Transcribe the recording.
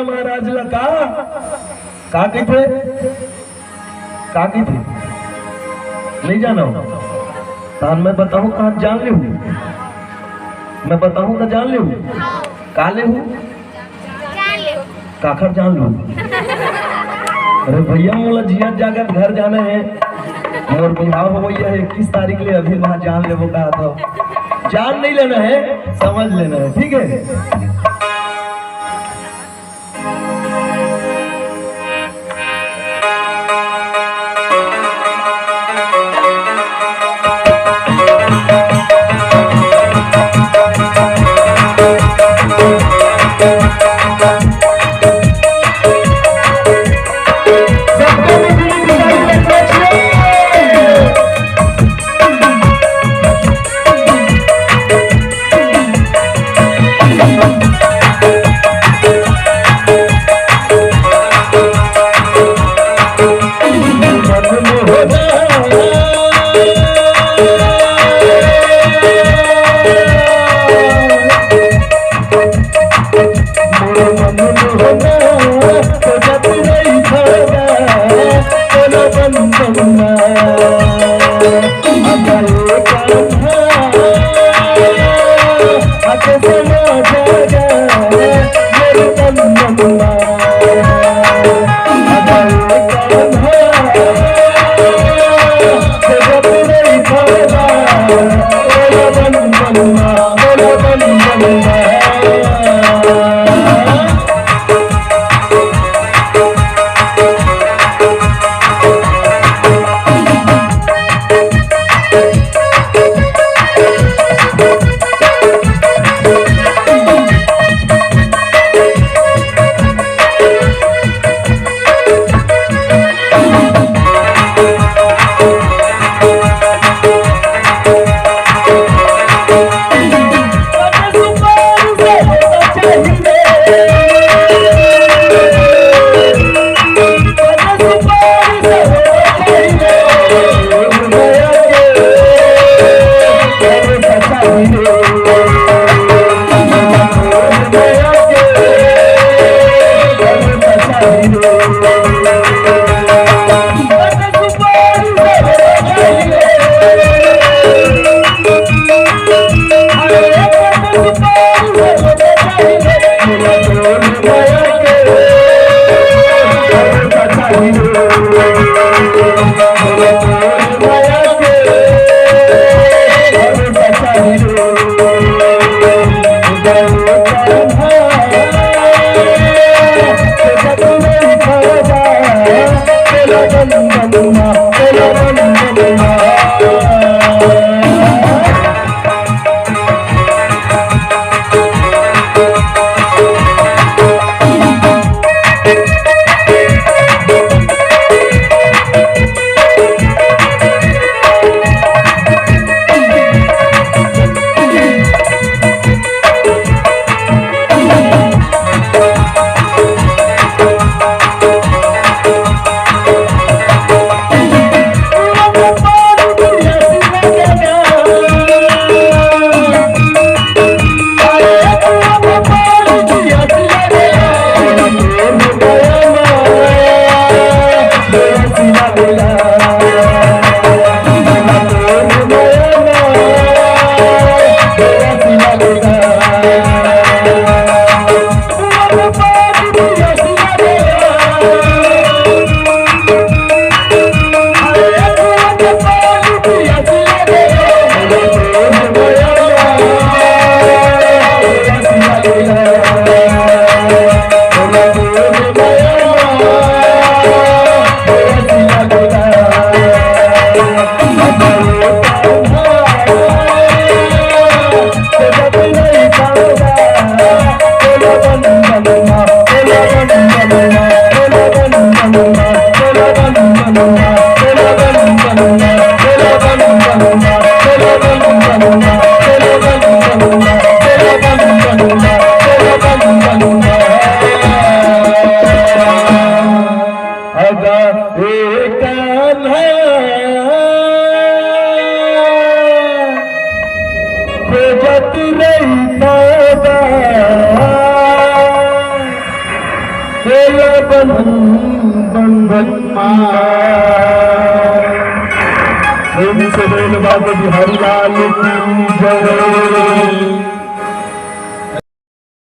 कन्हैया महाराज लगा का थे नहीं जाना हो तान मैं बताऊं कहा जान ले मैं बताऊं का जान ले काले हूँ काखर जान लू अरे भैया मोला जिया जाकर घर जाना है और बिहाव हो गया है 21 तारीख ले अभी वहां जान ले वो कहा था जान नहीं लेना है समझ लेना है ठीक है। बंधन बंधन से बिहारी लाल की जय।